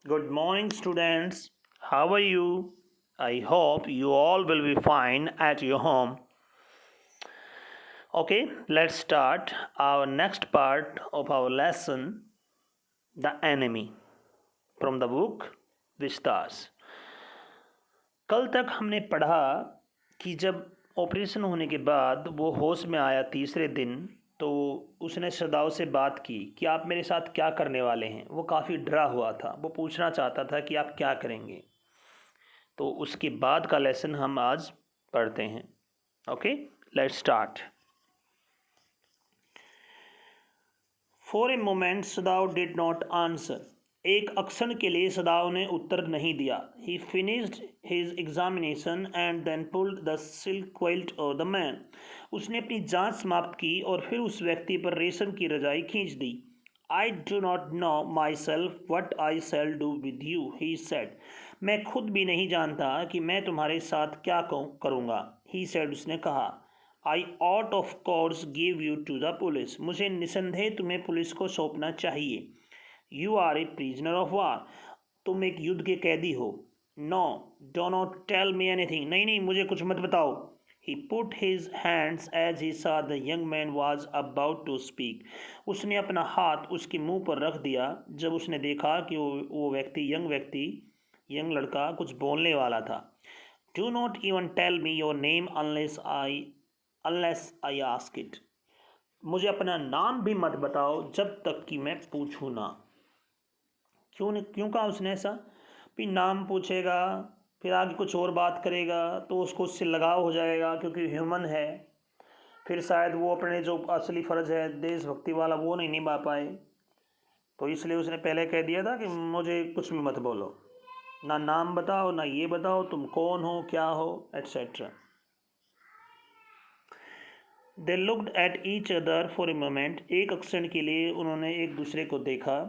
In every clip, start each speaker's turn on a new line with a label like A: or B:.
A: Good morning, students. How are you? I hope you all will be fine at your home. Okay, let's start our next part of our lesson, The Enemy, from the book Vistas. कल तक हमने पढ़ा कि जब operation होने के बाद वो होश में आया तीसरे दिन, तो उसने सदाव से बात की कि आप मेरे साथ क्या करने वाले हैं। वो काफ़ी डरा हुआ था, वो पूछना चाहता था कि आप क्या करेंगे। तो उसके बाद का लेसन हम आज पढ़ते हैं। Okay, let's start. For a moment Sadao did not answer. एक अक्षण के लिए सदाव ने उत्तर नहीं दिया। He finished his examination and then pulled the silk quilt off the man. उसने अपनी जांच समाप्त की और फिर उस व्यक्ति पर रेशम की रजाई खींच दी। I do not know myself what I shall do with you, he said. मैं खुद भी नहीं जानता कि मैं तुम्हारे साथ क्या करूँगा, ही सेड, उसने कहा। I ought of course give you to the police. मुझे निसंदेह तुम्हें पुलिस को सौंपना चाहिए। You are a prisoner of war. तुम एक युद्ध के कैदी हो। No, do not tell me anything. नहीं नहीं, मुझे कुछ मत बताओ। He put his hands as he saw the young man was about to speak. उसने अपना हाथ उसके मुंह पर रख दिया जब उसने देखा कि वो व्यक्ति यंग लड़का कुछ बोलने वाला था। Do not even tell me your name unless I ask it. मुझे अपना नाम भी मत बताओ जब तक कि मैं पूछूं ना। क्यों कहा उसने ऐसा? भी नाम पूछेगा, फिर आगे कुछ और बात करेगा तो उसको उससे लगाव हो जाएगा, क्योंकि ह्यूमन है। फिर शायद वो अपने जो असली फ़र्ज है देशभक्ति वाला वो नहीं निभा पाए। तो इसलिए उसने पहले कह दिया था कि मुझे कुछ भी मत बोलो, ना नाम बताओ, ना ये बताओ तुम कौन हो, क्या हो, etcetera. They looked at each other for a moment. एक क्षण के लिए उन्होंने एक दूसरे को देखा।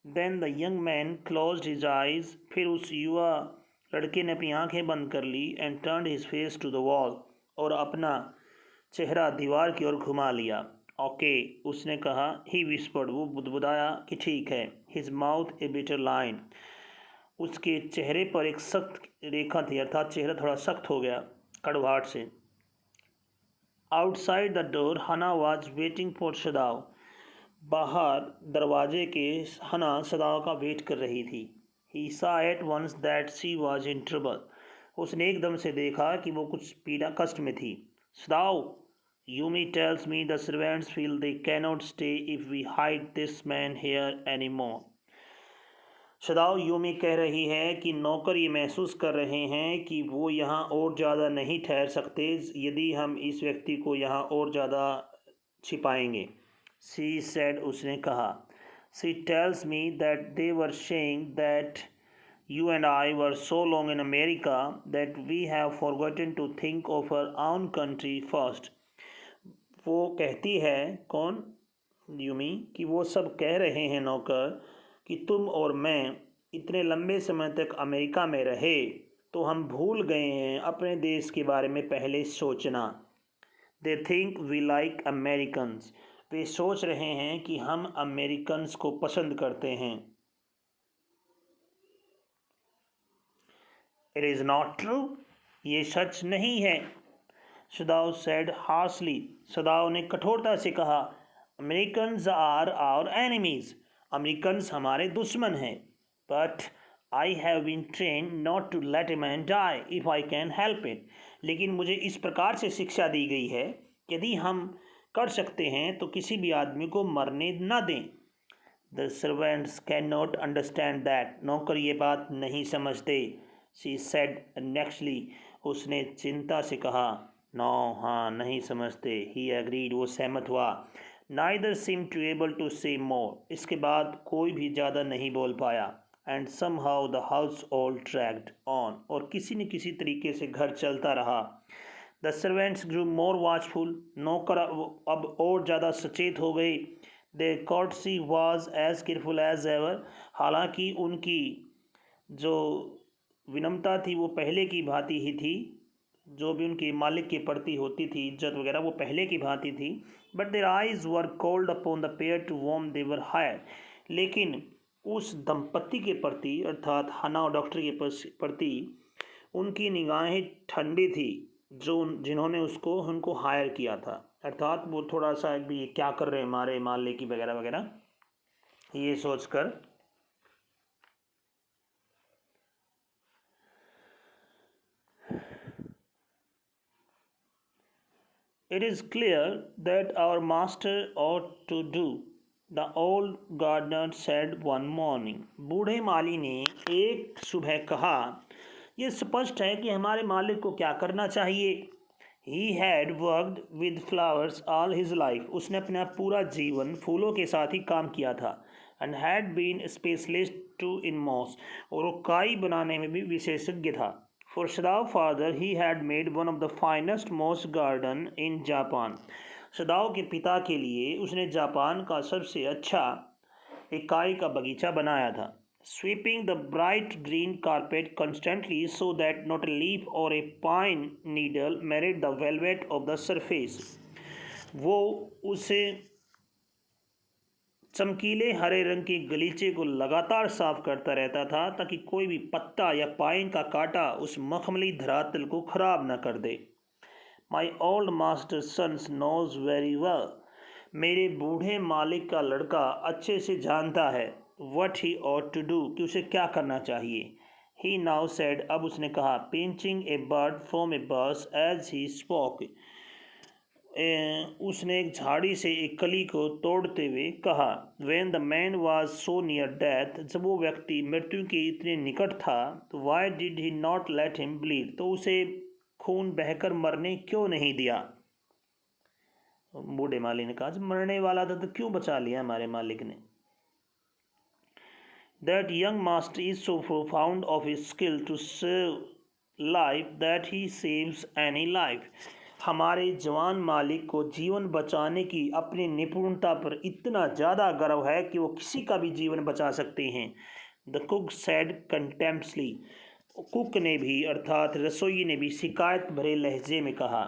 A: Then the young man closed his eyes. फिर उस युवा लड़के ने अपनी आंखें बंद कर ली। And turned his face to the wall. और अपना चेहरा दीवार की ओर घुमा लिया। ओके, उसने कहा। ही विस्पर्ड, वो बुदबुदाया कि ठीक है। हिज माउथ ए बिटर लाइन। उसके चेहरे पर एक सख्त रेखा थी, अर्थात चेहरा थोड़ा सख्त हो गया कड़वाहट से। आउटसाइड द डोर हना वॉज वेटिंग फॉर सदाव। बाहर दरवाजे के हना सदाव का वेट कर रही थी। He saw at once that she was in trouble. उसने एकदम से देखा कि वो कुछ पीड़ा कष्ट में थी। Sadao, Yumi tells me the servants feel they cannot stay if we hide this man here any more. Sadao Yumi कह रही है कि नौकर ये महसूस कर रहे हैं कि वो यहाँ और ज़्यादा नहीं ठहर सकते यदि हम इस व्यक्ति को यहाँ और ज़्यादा छिपाएंगे। सी सेड, उसने कहा। She tells me that they were saying that you and I were so long in America that we have forgotten to think of our own country first. वो कहती है, कौन? यूमी, कि वो सब कह रहे हैं नौकर कि तुम और मैं इतने लंबे समय तक अमेरिका में रहे तो हम भूल गए हैं अपने देश के बारे में पहले सोचना। They think we like Americans. वे सोच रहे हैं कि हम अमेरिकन्स को पसंद करते हैं। It is not true. ये सच नहीं है। सदाव सेड हार्शली। सदाव ने कठोरता से कहा। Americans are our enemies. Americans हमारे दुश्मन हैं। But I have been train not to let a man die if I can help it. लेकिन मुझे इस प्रकार से शिक्षा दी गई है, यदि हम कर सकते हैं तो किसी भी आदमी को मरने न दें। The servants can not understand that. नौकर ये बात नहीं समझते। She said nextly. उसने चिंता से कहा। नो, हाँ, नहीं समझते। ही एग्रीड, वो सहमत हुआ। Neither seem to able to say more. इसके बाद कोई भी ज़्यादा नहीं बोल पाया। And somehow the house all tracked on. और किसी न किसी तरीके से घर चलता रहा। The servants grew more watchful. नौकर अब और ज़्यादा सचेत हो गए। The courtesy was as careful as ever. हालांकि उनकी जो विनम्रता थी वो पहले की भांति ही थी। जो भी उनके मालिक के प्रति होती थी इज्जत वगैरह वो पहले की भांति थी। But their eyes were cold upon the pair too warm they were hire. लेकिन उस दंपति के प्रति अर्थात हना और डॉक्टर के प्रति उनकी निगाहें ठंडी थी जो जिन्होंने उनको हायर किया था। अर्थात वो थोड़ा सा भी ये क्या कर रहे हैं हमारे माले की वगैरह वगैरह ये सोचकर। It is clear that our master ought to do, the old gardener said one morning. बूढ़े माली ने एक सुबह कहा, यह स्पष्ट है कि हमारे मालिक को क्या करना चाहिए। He had worked with flowers all his life. उसने अपना पूरा जीवन फूलों के साथ ही काम किया था। And had been a specialist too in moss. और वो काई बनाने में भी विशेषज्ञ था। For Sadao father, he had made one of the finest moss garden in Japan. सदाओ के पिता के लिए उसने जापान का सबसे अच्छा एक काई का बगीचा बनाया था। Sweeping the bright green carpet constantly so that not a leaf or a pine needle marred the velvet of the surface. वो उसे चमकीले हरे रंग के गलीचे को लगातार साफ करता रहता था ताकि कोई भी पत्ता या पाइन का कांटा उस मखमली धरातल को खराब न कर दे। My old master son's knows very well. मेरे बूढ़े मालिक का लड़का अच्छे से जानता है what he ought to do कि उसे क्या करना चाहिए। ही नाउ सेड, अब उसने कहा, पिंचिंग ए बर्ड फ्रॉम ए बस एज ही स्पोक। उसने एक झाड़ी से एक कली को तोड़ते हुए कहा। When the man was so near death, जब वो व्यक्ति मृत्यु के इतने निकट था तो why did he not let him bleed, तो उसे खून बहकर मरने क्यों नहीं दिया। बूढ़े माली ने कहा, जब मरने वाला था तो क्यों बचा लिया हमारे मालिक ने। That young master is so profound of his skill to save life that he saves any life. हमारे जवान मालिक को जीवन बचाने की अपनी निपुणता पर इतना ज़्यादा गर्व है कि वो किसी का भी जीवन बचा सकते हैं। द कुक सेड कंटेम्प्टली, कुक ने भी अर्थात रसोई ने भी शिकायत भरे लहजे में कहा।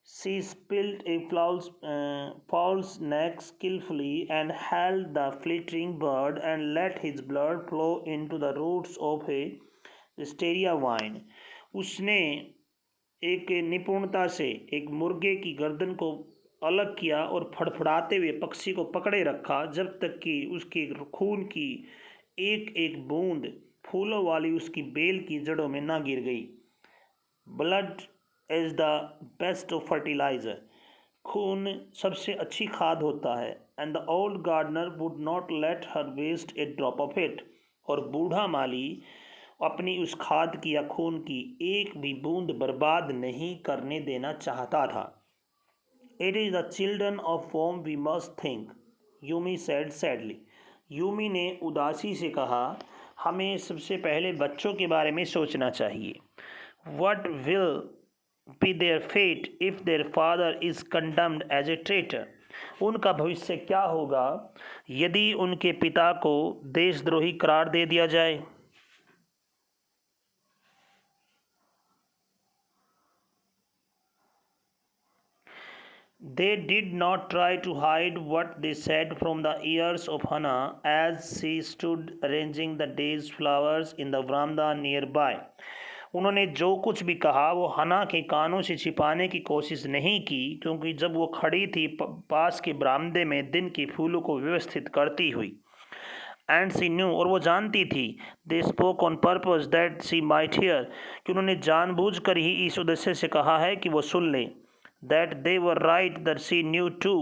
A: She spilled a fowl's neck skillfully and held the flittering bird and let his blood flow into the roots of a wisteria vine. उसने एक निपुणता से एक मुर्गे की गर्दन को अलग किया और फड़फड़ाते हुए पक्षी को पकड़े रखा जब तक कि उसके खून की एक एक बूंद फूलों वाली उसकी बेल की जड़ों में ना गिर गई। Blood is the best of fertiliser, खून सबसे अच्छी खाद होता है। And the old gardener would not let her waste a drop of it, और बूढ़ा माली अपनी उस खाद की या खून की एक भी बूंद बर्बाद नहीं करने देना चाहता था। It is the children of home we must think, Yumi said sadly. Yumi ने उदासी से कहा, हमें सबसे पहले बच्चों के बारे में सोचना चाहिए। What will be their fate if their father is condemned as a traitor. उनका भविष्य क्या होगा यदि उनके पिता को देशद्रोही करार दे दिया जाए। They did not try to hide what they said from the ears of Hannah as she stood arranging the day's flowers in the veranda nearby. उन्होंने जो कुछ भी कहा वो हना के कानों से छिपाने की कोशिश नहीं की, क्योंकि जब वो खड़ी थी पास के बरामदे में दिन के फूलों को व्यवस्थित करती हुई। एंड सी न्यू, और वो जानती थी, they spoke on purpose that she might hear, कि उन्होंने जानबूझकर ही इस उद्देश्य से कहा है कि वो सुन ले। That they were right that she knew too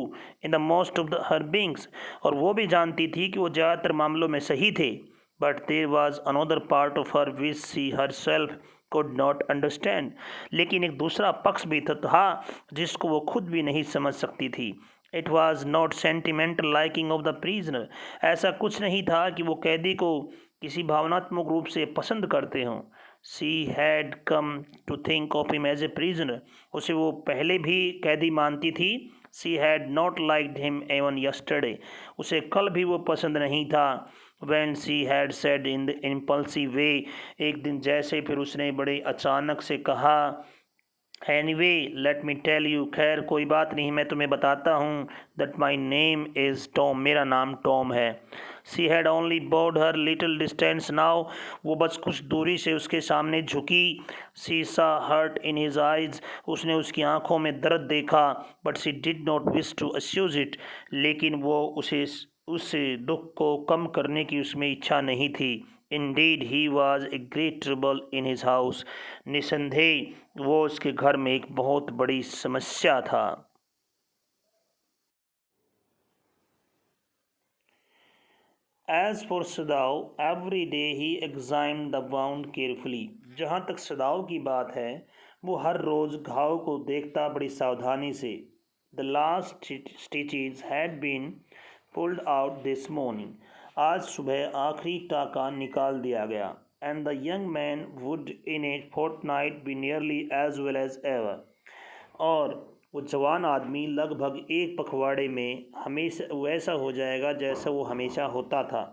A: in the most of her beings, और वो भी जानती थी कि वो ज़्यादातर मामलों में सही थे। But there was another part of her which she हर सेल्फ could not understand, लेकिन एक दूसरा पक्ष भी था जिसको वो खुद भी नहीं समझ सकती थी। It was not sentimental liking of the prisoner, ऐसा कुछ नहीं था कि वो कैदी को किसी भावनात्मक रूप से पसंद करते हों। She had come to think of him as a prisoner, उसे वो पहले भी कैदी मानती थी। She had not liked him even yesterday, उसे कल भी वो पसंद नहीं था। When she had said in the impulsive way, एक दिन जैसे फिर उसने बड़े अचानक से कहा, anyway let me tell you, खैर कोई बात नहीं, मैं तुम्हें बताता हूँ, that my name is Tom, मेरा नाम टॉम है। She had only board her little distance now, वो बस कुछ दूरी से उसके सामने झुकी। सी सा हर्ट इन हिज आइज, उसने उसकी आंखों में दर्द देखा। But she did not wish to accuse it, लेकिन वो उससे दुख को कम करने की उसमें इच्छा नहीं थी। Indeed he was a great trouble in his house, निसंदेह वो उसके घर में एक बहुत बड़ी समस्या था। As for Sadao, every day he examined the wound carefully. जहाँ तक सदाव की बात है, वो हर रोज घाव को देखता बड़ी सावधानी से। The last stitches had been pulled out this morning. आज सुबह आखिरी टाका निकाल दिया गया। And the young man would in a fortnight be nearly as well as ever. और वो जवान आदमी लगभग एक पखवाड़े में हमेशा वैसा हो जाएगा जैसा वो हमेशा होता था।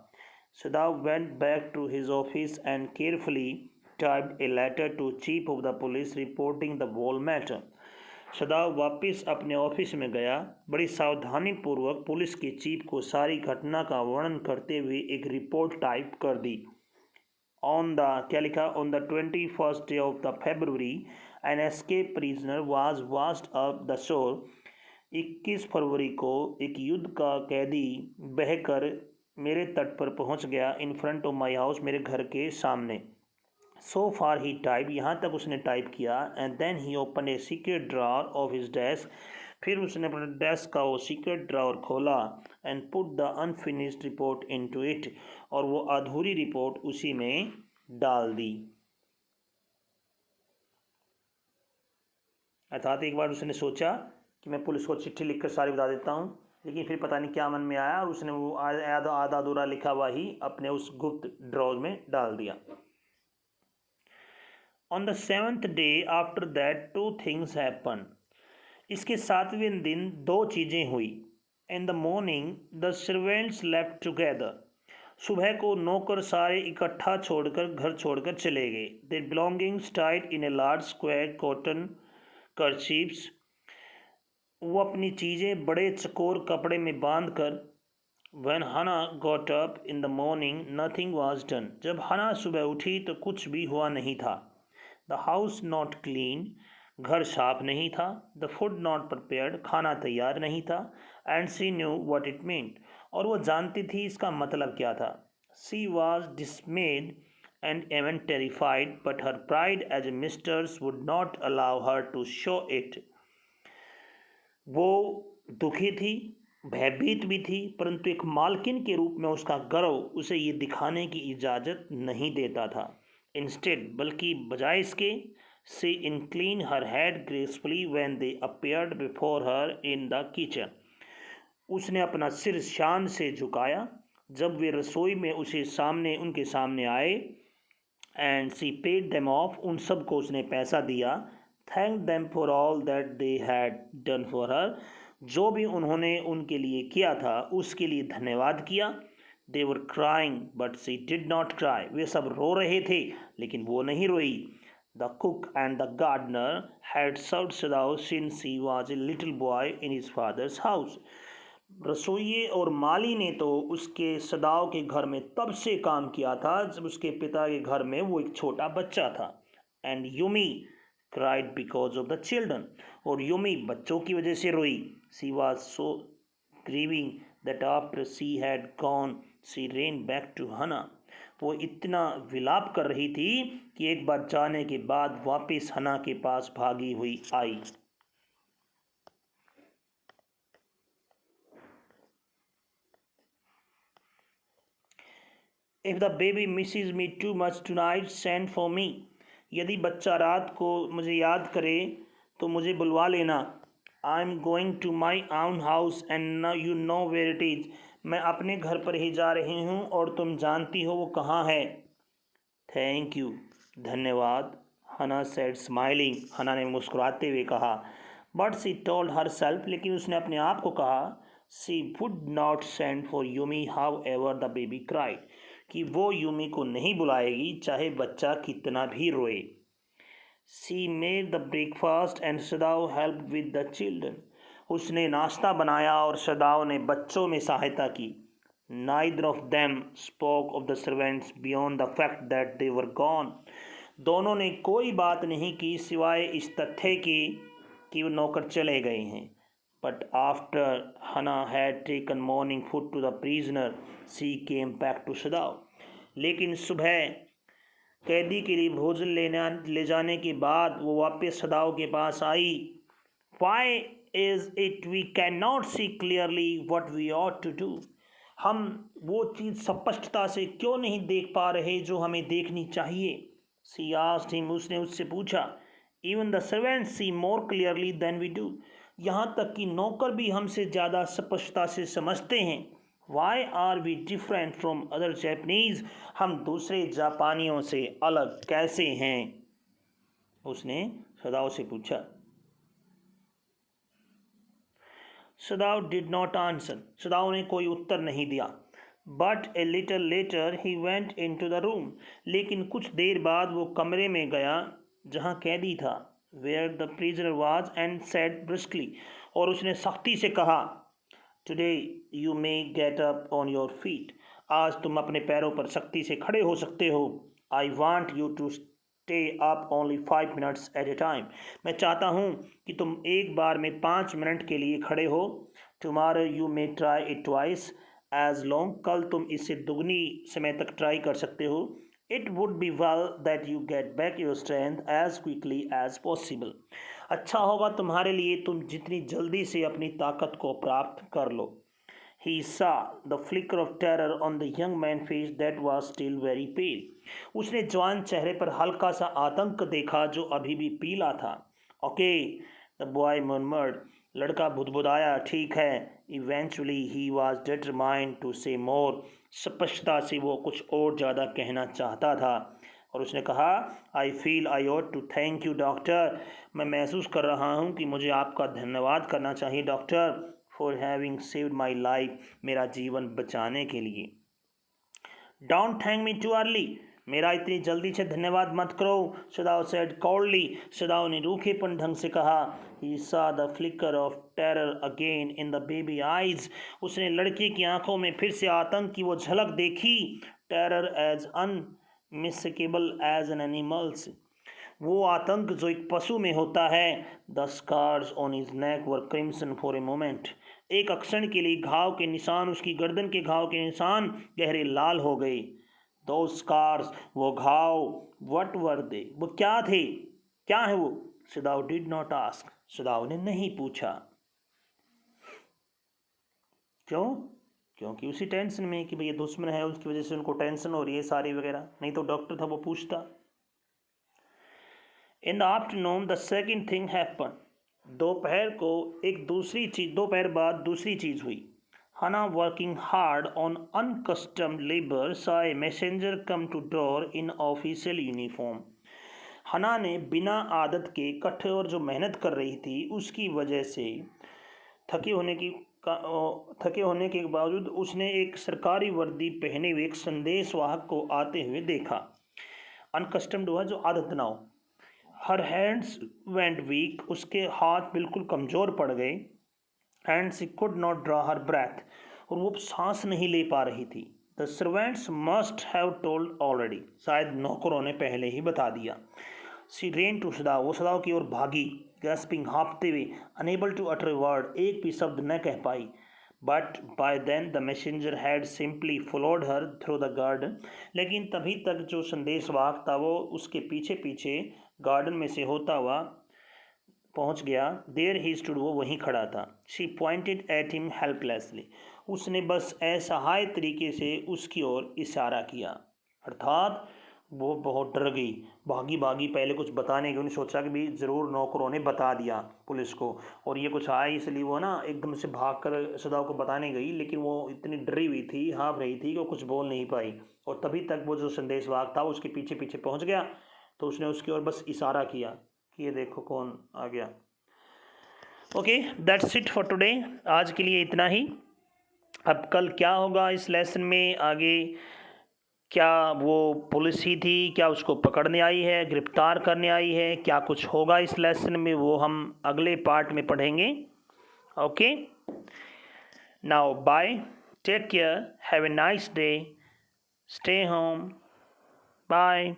A: Sadav went back to his office and carefully typed a letter to chief of the police reporting the whole matter. सदाव वापस अपने ऑफिस में गया, बड़ी सावधानी पूर्वक पुलिस के चीफ को सारी घटना का वर्णन करते हुए एक रिपोर्ट टाइप कर दी। On the क्या लिखा, on the 21st day of the February, an escaped prisoner was washed up the shore. 21 फरवरी को एक युद्ध का कैदी बहकर मेरे तट पर पहुंच गया। In front of my house, मेरे घर के सामने। सो फार ही टाइप, यहाँ तक उसने टाइप किया। And then he open a secret drawer of his desk, फिर उसने अपने डेस्क का वो सीक्रेट ड्रॉर खोला। And put the unfinished report into it, और वो अधूरी रिपोर्ट उसी में डाल दी। अर्थात एक बार उसने सोचा कि मैं पुलिस को चिट्ठी लिखकर सारी बता देता हूँ, लेकिन फिर पता नहीं क्या मन में आया और उसने वो आधा अधूरा लिखा हुआ ही अपने उस गुप्त ड्रॉर में डाल दिया। On the 7th day after that 2 things happen, इसके 7वें दिन 2 चीज़ें हुई। In the morning the servants left together, सुबह को नौकर सारे इकट्ठा छोड़कर घर छोड़कर चले गए। Their belongings tied in a large square cotton kerchiefs, वो अपनी चीज़ें बड़े चकोर कपड़े में बांध कर। When Hannah got up in the morning, nothing was done. जब हना सुबह उठी तो कुछ भी हुआ नहीं था। The house not clean, घर साफ नहीं था। The food not prepared, खाना तैयार नहीं था। And she knew what it meant, और वो जानती थी इसका मतलब क्या था। She was dismayed and even terrified, but her pride as a mistress would not allow her to show it. वो दुखी थी, भयभीत भी थी, परंतु एक मालकिन के रूप में उसका गर्व उसे ये दिखाने की इजाज़त नहीं देता था। इंस्टेड, बल्कि बजाय इसके, she inclined her head gracefully when they appeared before her in the kitchen, उसने अपना सिर शान से झुकाया जब वे रसोई में उनके सामने आए। And she paid them off, उन सब को उसने पैसा दिया। Thank them for all that they had done for her, जो भी उन्होंने उनके लिए किया था उसके लिए धन्यवाद किया। They were crying but she did not cry, वे सब रो रहे थे लेकिन वो नहीं रोई। The cook and the gardener had served Sadao since he was a little boy in his father's house, रसोइये और माली ने तो उसके सदाव के घर में तब से काम किया था जब उसके पिता के घर में वो एक छोटा बच्चा था। And Yumi cried because of the children, और यूमी बच्चों की वजह से रोई। She was so grieving that after she had gone she ran back to Hana, वो इतना विलाप कर रही थी कि एक बार जाने के बाद वापस हना के पास भागी हुई आई। If the baby misses me too much tonight, send for me. यदि बच्चा रात को मुझे याद करे तो मुझे बुलवा लेना। I am going to my own house and now you know where it is. मैं अपने घर पर ही जा रही हूँ और तुम जानती हो वो कहाँ है। Thank you. धन्यवाद। हना said smiling. हना ने मुस्कुराते हुए कहा। But she told herself, लेकिन उसने अपने आप को कहा, she would not send for Yumi however the baby cried. कि वो यूमी को नहीं बुलाएगी चाहे बच्चा कितना भी रोए। She made the breakfast and Sadao helped with the children. उसने नाश्ता बनाया और सदाओ ने बच्चों में सहायता की. Neither of them spoke of the servants beyond the fact that they were gone. दोनों ने कोई बात नहीं की सिवाय इस तथ्य की कि वो नौकर चले गए हैं. But after Hannah had taken morning food to the prisoner, she came back to Sadao. लेकिन सुबह कैदी के लिए भोजन ले जाने के बाद वो वापस सदाओ के पास आई. Why is it we cannot see clearly what we ought to do? हम वो चीज़ स्पष्टता से क्यों नहीं देख पा रहे जो हमें देखनी चाहिए. She asked him, उसने उससे पूछा. Even the servants see more clearly than we do. यहाँ तक कि नौकर भी हमसे ज़्यादा स्पष्टता से समझते हैं. Why are we different from other Japanese? हम दूसरे जापानियों से अलग कैसे हैं? उसने सदाओ से पूछा. सदाओ did not answer. सदाओ ने कोई उत्तर नहीं दिया. But a little later he went into the room. लेकिन कुछ देर बाद वो कमरे में गया जहाँ कैदी था. Where the prisoner was and said briskly. और उसने सख्ती से कहा. Today you may get up on your feet. आज तुम अपने पैरों पर सख्ती से खड़े हो सकते हो. I want you to stay up only 5 minutes at a time. मैं चाहता हूँ कि तुम एक बार में 5 मिनट के लिए खड़े हो. Tomorrow you may try it twice as long. कल तुम इससे दुगनी समय तक ट्राई कर सकते हो. It would be well that you get back your strength as quickly as possible. अच्छा होगा तुम्हारे लिए तुम जितनी जल्दी से अपनी ताकत को प्राप्त कर लो. He saw the flicker of terror on the young man's face that was still very pale. उसने जवान चेहरे पर हल्का सा आतंक देखा जो अभी भी पीला था. Okay, the boy murmured. लड़का बुदबुदाया. ठीक है. Eventually he was determined to say more. स्पष्टता से वो कुछ और ज़्यादा कहना चाहता था और उसने कहा. I feel I ought to thank you doctor. मैं महसूस कर रहा हूँ कि मुझे आपका धन्यवाद करना चाहिए doctor. For having saved my life. मेरा जीवन बचाने के लिए. Don't thank me too early. मेरा इतनी जल्दी से धन्यवाद मत करो. सदाओ said coldly. सदाओ ने रूखेपन ढंग से कहा. He saw the flicker of terror again in the baby eyes. उसने लड़के की आंखों में फिर से आतंक की वो झलक देखी. Terror as unmistakable as an animal's. वो आतंक जो एक पशु में होता है. The scars on his neck were crimson for a moment. एक क्षण के लिए घाव के निशान उसकी गर्दन के घाव के निशान गहरे लाल हो गए. Those scars, वो घाव. What were they? वो क्या थे? क्या है वो? सदाओ did not ask. सदाओ ने नहीं पूछा. क्यों? क्योंकि उसी टेंशन में कि भैया दुश्मन है उसकी वजह से उनको टेंशन हो रही है सारी वगैरह. नहीं तो डॉक्टर था वो पूछता. In the afternoon the second thing happened. दोपहर बाद दूसरी चीज़ हुई. Hannah working hard on unaccustomed labor saw a messenger come to door in official uniform. हना ने बिना आदत के कठोर जो मेहनत कर रही थी उसकी वजह से थके होने के बावजूद उसने एक सरकारी वर्दी पहने हुए एक संदेशवाहक को आते हुए देखा. अनकस्टम्ड हुआ जो आदत ना हो. Her hands went weak. उसके हाथ बिल्कुल कमज़ोर पड़ गए. And she could not draw her breath. और वो सांस नहीं ले पा रही थी. The servants must have told already. शायद नौकरों ने पहले ही बता दिया. She ran to Sadao. वो सदाओ की ओर भागी. गैस्पिंग हाँफते हुए. Unable to utter word. एक भी शब्द न कह पाई. But by then the messenger had simply followed her through the garden. लेकिन तभी तक जो संदेशवाहक था वो उसके पीछे पीछे गार्डन में से होता हुआ पहुंच गया. There he stood. वो वहीं खड़ा था. She pointed at him helplessly. उसने बस असहाय तरीके से उसकी ओर इशारा किया. अर्थात वो बहुत डर गई. भागी पहले कुछ बताने की उन्होंने सोचा कि भी ज़रूर नौकरों ने बता दिया पुलिस को और ये कुछ आया इसलिए वो ना एकदम से भागकर सदाओ को बताने गई. लेकिन वो इतनी डरी हुई थी, हाँफ रही थी कि वो कुछ बोल नहीं पाई. और तभी तक वो जो संदेशवाहक था उसके पीछे पीछे पहुँच गया. तो उसने उसकी ओर बस इशारा किया कि ये देखो कौन आ गया. Okay, that's it for today. आज के लिए इतना ही. अब कल क्या होगा इस लेसन में, आगे क्या वो पुलिस ही थी, क्या उसको पकड़ने आई है, गिरफ्तार करने आई है, क्या कुछ होगा इस लेसन में, वो हम अगले पार्ट में पढ़ेंगे. Okay, now bye, take care, have a nice day, stay home, bye.